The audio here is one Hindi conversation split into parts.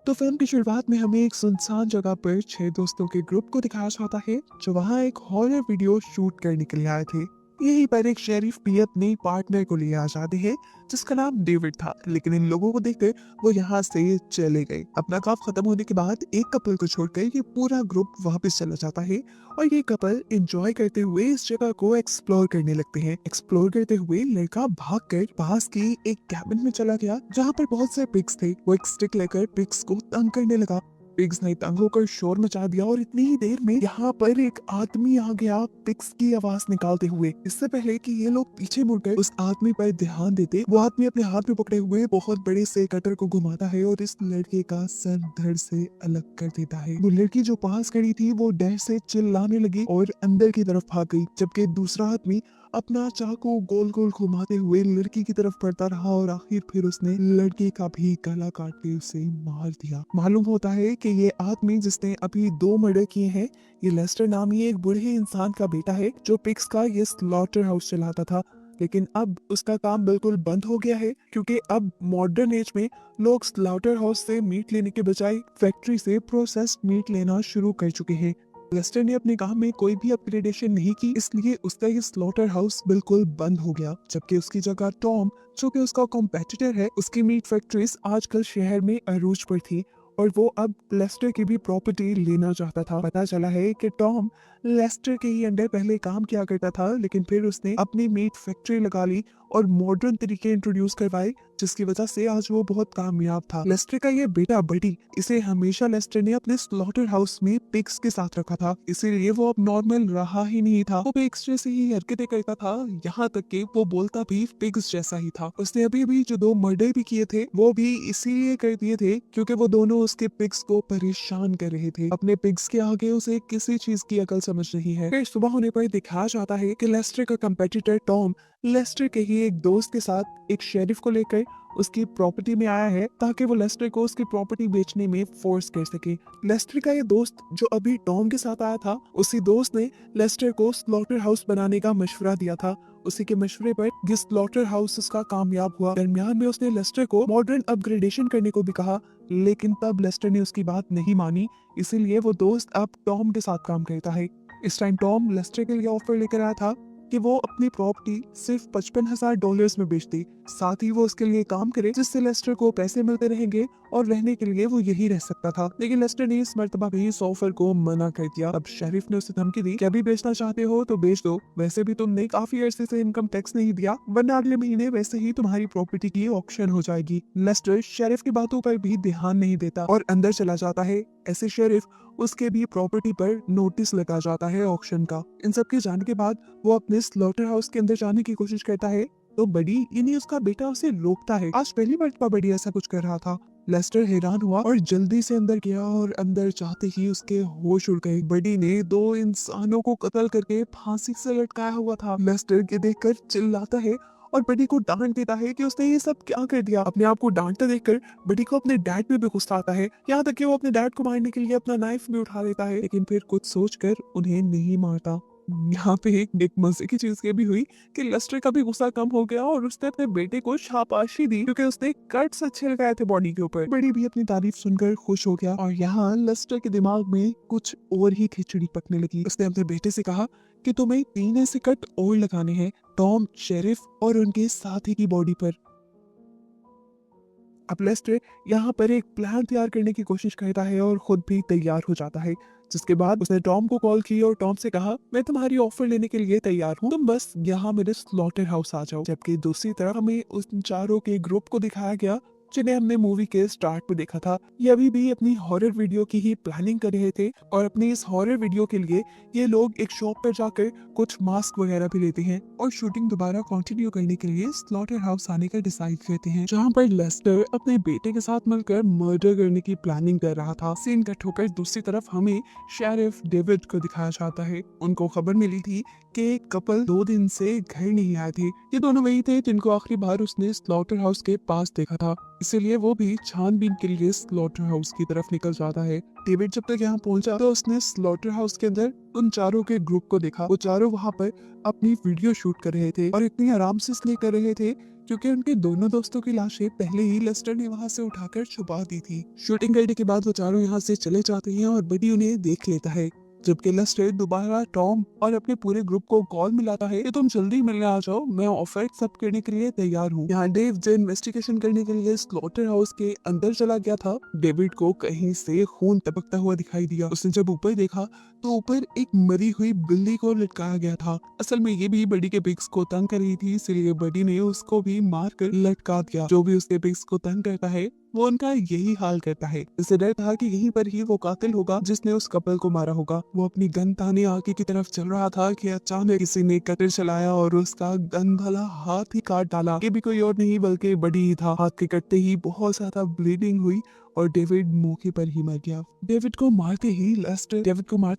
तो फिल्म की शुरुआत में हमें एक सुनसान जगह पर 6 दोस्तों के ग्रुप को दिखाया जाता है जो वहाँ एक हॉरर वीडियो शूट करने के लिए आए थे। यहीं पर एक शेरिफ भी अपने पार्टनर को लिए आ जाते हैं जिसका नाम डेविड था, लेकिन इन लोगों को देखकर वो यहाँ से चले गए। अपना काम खत्म होने के बाद एक कपल को छोड़कर ये पूरा ग्रुप वापस चला जाता है और ये कपल एंजॉय करते हुए इस जगह को एक्सप्लोर करने लगते हैं। एक्सप्लोर करते हुए लड़का भागकर पास की एक कैबिन में चला गया जहाँ पर बहुत से पिग्स थे। वो एक स्टिक लेकर पिग्स को तंग करने लगा। पिग्स ने तंग होकर शोर मचा दिया और इतनी ही देर में यहाँ पर एक आदमी आ गया पिग्स की आवाज निकालते हुए। इससे पहले कि ये लोग पीछे मुड़कर उस आदमी पर ध्यान देते, वो आदमी अपने हाथ में पकड़े हुए बहुत बड़े से कटर को घुमाता है और इस लड़के का सर धड़ से अलग कर देता है। वो लड़की जो पास खड़ी थी वो डर से चिल्लाने लगी और अंदर की तरफ भाग गई, जबकि दूसरा आदमी अपना चाकू गोल गोल घुमाते हुए लड़की की तरफ बढ़ता रहा और आखिर फिर उसने लड़के का भी गला काट के उसे मार दिया। मालूम होता है कि ये आदमी जिसने अभी 2 मर्डर किए हैं, ये लेस्टर नामी एक बूढ़े इंसान का बेटा है जो पिग्स का ये स्लॉटर हाउस चलाता था। लेकिन अब उसका काम बिल्कुल बंद हो गया है क्योंकि अब मॉडर्न एज में लोग स्लॉटर हाउस से मीट लेने के बजाय फैक्ट्री से प्रोसेस्ड मीट लेना शुरू कर चुके हैं। लेस्टर ने अपने काम में कोई भी अपग्रेडेशन नहीं की, इसलिए उसका ये स्लॉटर हाउस बिल्कुल बंद हो गया, जबकि उसकी जगह टॉम, जो कि उसका कॉम्पिटिटर है, उसकी मीट फैक्ट्रीज आजकल शहर में अरूज पर थी और वो अब लेस्टर की भी प्रॉपर्टी लेना चाहता था। पता चला है कि टॉम लेस्टर के ही अंडर पहले काम किया करता था, लेकिन फिर उसने अपनी मीट फैक्ट्री लगा ली और मॉडर्न तरीके इंट्रोड्यूस करवाए, जिसकी वजह से आज वो बहुत कामयाब था। लेस्टर का ये बेटा बडी, इसे हमेशा लेस्टर ने अपने स्लॉटर हाउस में पिग्स के साथ रखा था, इसीलिए वो अब नॉर्मल रहा ही नहीं था। वो पिग्स जैसे ही हरकतें करता था, यहाँ तक कि वो बोलता भी पिग्स जैसा ही था। उसने अभी भी जो 2 मर्डर भी किए थे वो भी इसीलिए कर दिए थे क्योंकि वो दोनों उसके पिग्स को परेशान कर रहे थे। अपने पिग्स के आगे उसे किसी चीज की अकल समझ नहीं है। फिर सुबह होने पर दिखाया जाता है कि लेस्टर का कंपेटिटर टॉम लेस्टर के ही एक दोस्त के साथ एक शेरिफ को लेकर उसकी प्रॉपर्टी में आया है ताकि वो लेस्टर को उसकी प्रॉपर्टी बेचने में फोर्स कर सके। लेस्टर का ये दोस्त जो अभी टॉम के साथ आया था, उसी दोस्त ने लेस्टर को स्लॉटर हाउस बनाने का मशवरा दिया था। उसी के मशवरे पर ये स्लॉटर हाउस उसका कामयाब हुआ। दरमियान में उसने लेस्टर को मॉडर्न अपग्रेडेशन करने को भी कहा, लेकिन तब लेस्टर ने उसकी बात नहीं मानी, इसीलिए वो दोस्त अब टॉम के साथ काम करता है। इस टाइम टॉम लेस्टर के लिए ऑफर लेकर आया था कि वो अपनी प्रॉपर्टी सिर्फ $55,000 में बेच दी, साथ ही वो उसके लिए काम करे जिससे लेस्टर को पैसे मिलते रहेंगे और रहने के लिए वो यही रह सकता था। लेकिन लेस्टर ने इस मर्तबा भी इस ऑफर को मना कर दिया। अब शेरिफ ने उसे धमकी दी कि अभी बेचना चाहते हो तो बेच दो, वैसे भी तुमने काफी अरसे से इनकम टैक्स नहीं दिया, वरना अगले महीने वैसे ही तुम्हारी प्रॉपर्टी की ऑक्शन हो जाएगी। लेस्टर शेरिफ की बातों पर भी ध्यान नहीं देता और अंदर चला जाता है। ऐसे शेरिफ उसके भी प्रॉपर्टी पर नोटिस लगा जाता है ऑक्शन का। इन सब के जाने के बाद वो अपने स्लॉटर हाउस के अंदर जाने की कोशिश करता है तो बडी यानी उसका बेटा उसे रोकता है। आज पहली बार बडी ऐसा कुछ कर रहा था। लेस्टर हैरान हुआ और जल्दी से अंदर गया और अंदर जाते ही उसके होश उड़ गए। बडी ने 2 इंसानों को कत्ल करके फांसी से लटकाया हुआ था। लेस्टर के देखकर चिल्लाता है और बडी को डांट देता है कि उसने ये सब क्या कर दिया। अपने आप को डांटते देखकर बडी को अपने डैड पे भी गुस्सा आता है, यहाँ तक कि वो अपने डैड को मारने के लिए अपना नाइफ भी उठा लेता है, लेकिन फिर कुछ सोचकर उन्हें नहीं मारता। यहाँ पे एक मजे की चीज ये भी हुई कि लेस्टर का भी गुस्सा कम हो गया और उसने अपने बेटे को शाबाशी दी क्योंकि उसने कट्स अच्छे लगाए थे बॉडी के ऊपर। बड़ी भी अपनी तारीफ सुनकर खुश हो गया और यहाँ लेस्टर के दिमाग में कुछ और ही खिचड़ी पकने लगी। उसने अपने बेटे से कहा कि तुम्हें 3 ऐसे कट और लगाने हैं, टॉम, शेरिफ और उनके साथी की बॉडी पर। अब लेस्टर यहाँ पर एक प्लान तैयार करने की कोशिश करता है और खुद भी तैयार हो जाता है, जिसके बाद उसने टॉम को कॉल की और टॉम से कहा मैं तुम्हारी ऑफर लेने के लिए तैयार हूँ, तुम बस यहाँ मेरे स्लॉटर हाउस आ जाओ। जबकि दूसरी तरफ हमें उन चारों के ग्रुप को दिखाया गया जिन्हें हमने मूवी के स्टार्ट में देखा था। ये अभी भी अपनी हॉरर वीडियो की ही प्लानिंग कर रहे थे और अपनी इस हॉरर वीडियो के लिए ये लोग एक शॉप पर जाकर कुछ मास्क वगैरह भी लेते हैं और शूटिंग दोबारा कंटिन्यू करने के लिए स्लॉटर हाउस आने का डिसाइड करते हैं, जहाँ पर लेस्टर अपने बेटे के साथ मिलकर मर्डर करने की प्लानिंग कर रहा था। सीन कट होकर दूसरी तरफ हमें शेरिफ डेविड को दिखाया जाता है। उनको खबर मिली थी कि एक कपल 2 दिन से घर नहीं आए थे। ये दोनों वही थे जिनको आखिरी बार उसने स्लॉटर हाउस के पास देखा था, इसीलिए वो भी छानबीन के लिए स्लॉटर हाउस की तरफ निकल जाता है। डेविड जब तक यहाँ पहुंचा तो उसने स्लॉटर हाउस के अंदर उन चारों के ग्रुप को देखा। वो चारों वहाँ पर अपनी वीडियो शूट कर रहे थे और इतनी आराम से इसलिए कर रहे थे क्योंकि उनके दोनों दोस्तों की लाशें पहले ही लेस्टर ने वहां से उठाकर छुपा दी थी। शूटिंग करने के बाद वो चारों यहाँ से चले जाते हैं और बडी उन्हें देख लेता है, जबकि लेस्टर दोबारा टॉम और अपने पूरे ग्रुप को कॉल मिलाता है कि तुम जल्दी मिलने आ जाओ, मैं ऑफर एक्सेप्ट करने के लिए तैयार हूँ। यहाँ डेव जो इन्वेस्टिगेशन करने के लिए स्लॉटर हाउस के अंदर चला गया था, डेविड को कहीं से खून टपकता हुआ दिखाई दिया। उसने जब ऊपर देखा तो ऊपर एक मरी हुई बिल्ली को लटकाया गया था। असल में ये भी बडी के पिग्स को तंग कर रही थी, इसलिए बडी ने उसको भी मार कर लटका दिया। जो भी उसके पिग्स को तंग करता है वो उनका यही हाल करता है। इसे डर था कि यहीं पर ही वो कातिल होगा जिसने उस कपल को मारा होगा। वो अपनी गन ताने आगे की तरफ चल रहा था कि अचानक किसी ने कटर चलाया और उसका गन भला हाथ ही काट डाला। ये भी कोई और नहीं बल्कि बडी ही था। हाथ के कटते ही बहुत ज्यादा ब्लीडिंग हुई और डेविड मौके पर ही मर गया। डेविड को मारते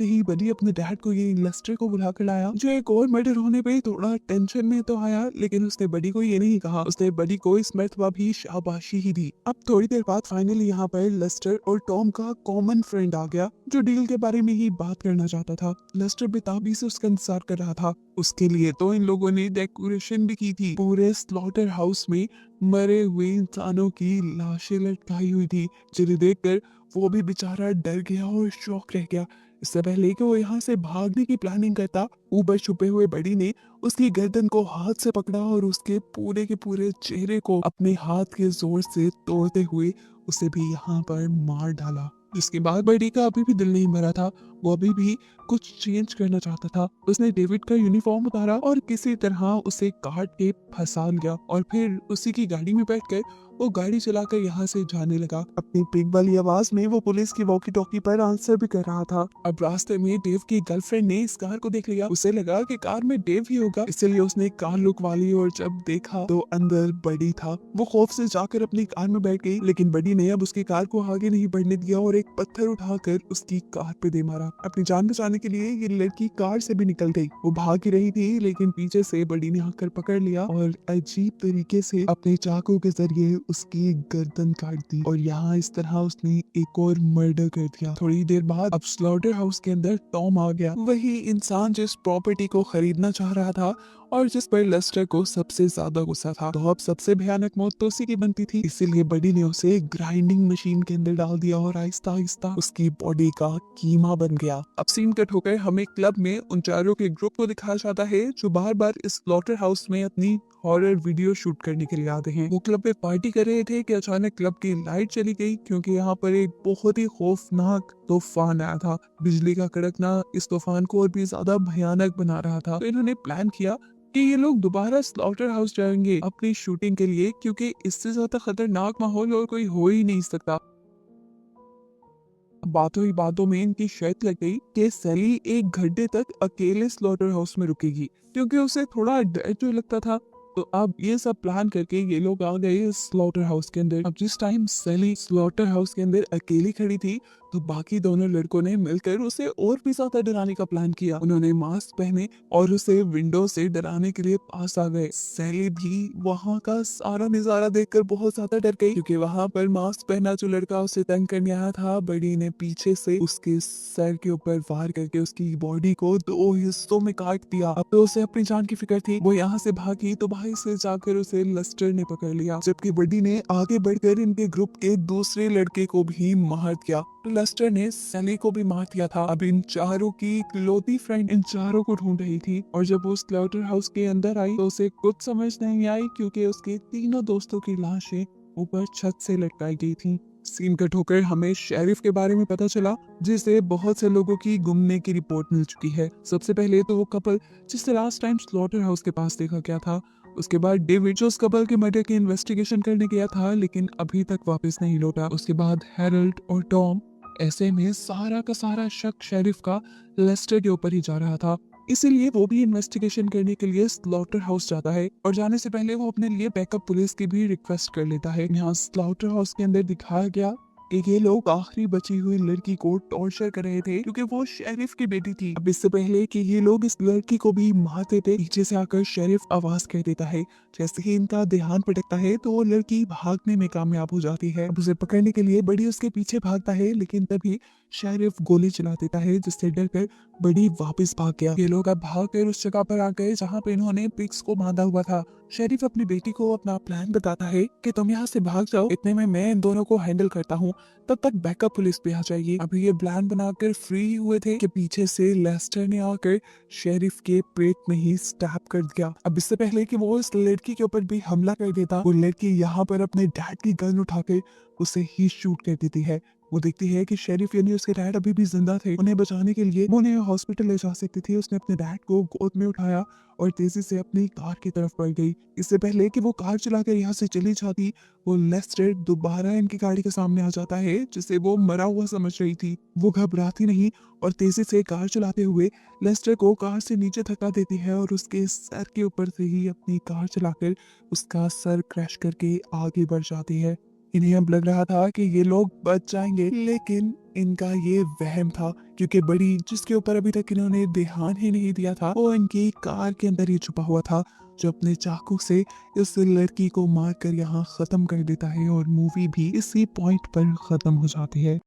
ही बडी अपने डैड को ये लेस्टर को बुला कर लाया, जो एक और मर्डर होने पे थोड़ा टेंशन में तो आया, लेकिन उसने बडी को ये नहीं कहा। उसने बडी को इस मर्तबा भी शाबाशी ही दी। अब थोड़ी देर बाद फाइनली यहाँ पर लेस्टर और टॉम का कॉमन फ्रेंड आ गया, जो डील के बारे में ही बात करना चाहता था। लेस्टर बेताबी से उसका इंतजार कर रहा था। उसके लिए तो इन लोगों ने डेकोरेशन भी की थी। पूरे स्लॉटर हाउस में मरे हुए इंसानों की लाशें लटकाई हुई थी, जिन्हें देखकर वो भी बेचारा डर गया और शॉक रह गया। इससे पहले कि वो यहाँ से भागने की प्लानिंग करता, ऊपर छुपे हुए बडी ने उसकी गर्दन को हाथ से पकड़ा और उसके पूरे के पूरे चेहरे को अपने हाथ के जोर से तोड़ते हुए उसे भी यहाँ पर मार डाला। जिसके बाद बडी का अभी भी दिल नहीं भरा था, वो अभी भी कुछ चेंज करना चाहता था। उसने डेविड का यूनिफॉर्म उतारा और किसी तरह उसे काट के फंसा लिया और फिर उसी की गाड़ी में बैठकर वो गाड़ी चलाकर यहाँ से जाने लगा। अपनी पिग वाली आवाज में वो पुलिस की वॉकी टॉकी पर आंसर भी कर रहा था। अब रास्ते में डेव की गर्लफ्रेंड ने इस कार को देख लिया। उसे लगा कि कार में डेव ही होगा, इसलिए उसने कार लुकवा ली और जब देखा तो अंदर बडी था। वो खौफ से जाकर अपनी कार में बैठ गई, लेकिन बडी ने अब उसकी कार को आगे नहीं बढ़ने दिया और एक पत्थर उठाकर उसकी कार पे दे मारा। अपनी जान बचाने के लिए ये लड़की कार से भी निकल गई। वो भाग ही रही थी, लेकिन पीछे से बडी ने आकर पकड़ लिया और अजीब तरीके से अपने चाकू के जरिए उसकी गर्दन काट दी। और यहाँ इस तरह उसने एक और मर्डर कर दिया। थोड़ी देर बाद अब स्लॉटर हाउस के अंदर टॉम आ गया, वही इंसान जिस प्रॉपर्टी को खरीदना चाह रहा था और जिस पर लेस्टर को सबसे ज्यादा गुस्सा था। तो अब सबसे भयानक मौत तो उसी की बनती थी, इसीलिए बडी ने उसे ग्राइंडिंग मशीन के अंदर डाल दिया और आहिस्ता आहिस्ता उसकी बॉडी का कीमा बन गया। अब सीन कट होकर हमें क्लब में उन चारों के ग्रुप को दिखाया जाता है, जो बार बार इस स्लॉटर हाउस में अपनी हॉरर वीडियो शूट करने के लिए आते हैं। वो क्लब में पार्टी कर रहे थे कि अचानक क्लब की लाइट चली गई, क्योंकि यहाँ पर एक बहुत ही खौफनाक तूफान आया था। बिजली का कड़कना इस तूफान को और भी ज्यादा भयानक बना रहा था। तो इन्होंने प्लान किया कि ये लोग दोबारा स्लॉटर हाउस जाएंगे अपनी शूटिंग के लिए, क्योंकि इससे ज्यादा खतरनाक माहौल और कोई हो ही नहीं सकता। बातों ही बातों में इनकी शर्त लग गई कि सैली एक घंटे तक अकेले स्लॉटर हाउस में रुकेगी, क्योंकि उसे थोड़ा डर जो लगता था। तो अब ये सब प्लान करके ये लोग आ गए स्लॉटर हाउस के अंदर। अब जिस टाइम सैली स्लॉटर हाउस के अंदर अकेली खड़ी थी, तो बाकी दोनों लड़कों ने मिलकर उसे और भी ज्यादा डराने का प्लान किया। उन्होंने मास्क पहने और उसे विंडो से डराने के लिए पास आ गए। सैली भी वहाँ का सारा नजारा देखकर बहुत ज्यादा डर गई, क्योंकि वहाँ पर मास्क पहना जो लड़का उसे तंग करने आया था, बडी ने पीछे से उसके सर के ऊपर वार करके उसकी बॉडी को 2 हिस्सों में काट दिया। अब तो उसे अपनी जान की फिक्र थी। वो यहाँ से भागी तो भाई से जाकर उसे लेस्टर ने पकड़ लिया, जबकि बडी ने आगे बढ़कर इनके ग्रुप के दूसरे लड़के को भी मार दिया। लेस्टर ने सैली को भी मार दिया था। अब इन चारों की इकलौती फ्रेंड इन चारों को ढूंढ रही थी, और जब वो स्लॉटर हाउस के अंदर आई तो उसे कुछ समझ नहीं आई, क्योंकि उसके तीनों दोस्तों की लाशें ऊपर छत से लटकाई गई थी। सीन कट होकर हमें शेरिफ के बारे में पता चला, जिसे बहुत से लोगों की गुमने की रिपोर्ट मिल चुकी है। सबसे पहले तो वो कपल जिसे लास्ट टाइम स्लॉटर हाउस के पास देखा गया था। उसके बाद डेविड जो उस कपल के मर्डर की इन्वेस्टिगेशन करने गया था, लेकिन अभी तक वापस नहीं लौटा। उसके बाद हैरोल्ड और टॉम। ऐसे में सारा का सारा शक शेरिफ का लेस्टर के ऊपर ही जा रहा था, इसीलिए वो भी इन्वेस्टिगेशन करने के लिए स्लॉटर हाउस जाता है। और जाने से पहले वो अपने लिए बैकअप पुलिस की भी रिक्वेस्ट कर लेता है। यहाँ स्लॉटर हाउस के अंदर दिखाया गया कि ये लोग आखिरी बची हुई लड़की को टॉर्चर कर रहे थे क्योंकि वो शेरिफ की बेटी थी। अब इससे पहले कि ये लोग इस लड़की को भी मारते थे, पीछे से आकर शेरिफ आवाज कर देता है। जैसे ही इनका ध्यान भटकता है तो वो लड़की भागने में कामयाब हो जाती है। अब उसे पकड़ने के लिए बड़ी उसके पीछे भागता है, लेकिन तभी शेरिफ गोली चला देता है, जिससे डरकर बड़ी वापस भाग गया। ये लोग अब भागकर उस जगह पर आ गए जहाँ पे इन्होंने पिग्स को बांधा हुआ था। शेरिफ अपनी बेटी को अपना प्लान बताता है कि तुम यहाँ से भाग जाओ, इतने में मैं इन दोनों को हैंडल करता हूँ, तब तक बैकअप पुलिस भी आ जाएगी। अभी ये प्लान बनाकर फ्री हुए थे कि पीछे से लेस्टर ने आकर शेरिफ के पेट में ही स्टैब कर दिया। अब इससे पहले कि वो इस लड़की के ऊपर भी हमला कर देता, वो लड़की यहाँ पर अपने डैड की गन उठाकर उसे ही शूट कर देती है। वो देखती है कि शेरिफ यानी उसके डैड अभी भी जिंदा थे। उन्हें बचाने के लिए वो उन्हें हॉस्पिटल ले जा सकती थी। उसने अपने डैड को गोद में उठाया और तेजी से अपनी कार की तरफ बढ़ गई। इससे पहले कि वो कार चलाकर यहाँ से चली जाती, वो लेस्टर दोबारा इनकी गाड़ी के सामने आ जाता है, जिसे वो मरा हुआ समझ रही थी। वो घबराती नहीं और तेजी से कार चलाते हुए लेस्टर को कार से नीचे धक्का देती है और उसके सर के ऊपर से ही अपनी कार चलाकर उसका सर क्रैश करके आगे बढ़ जाती है। इन्हें अब लग रहा था कि ये लोग बच जाएंगे, लेकिन इनका ये वहम था, क्योंकि बड़ी जिसके ऊपर अभी तक इन्होंने ध्यान ही नहीं दिया था वो इनकी कार के अंदर ही छुपा हुआ था, जो अपने चाकू से इस लड़की को मारकर यहाँ खत्म कर देता है और मूवी भी इसी पॉइंट पर खत्म हो जाती है।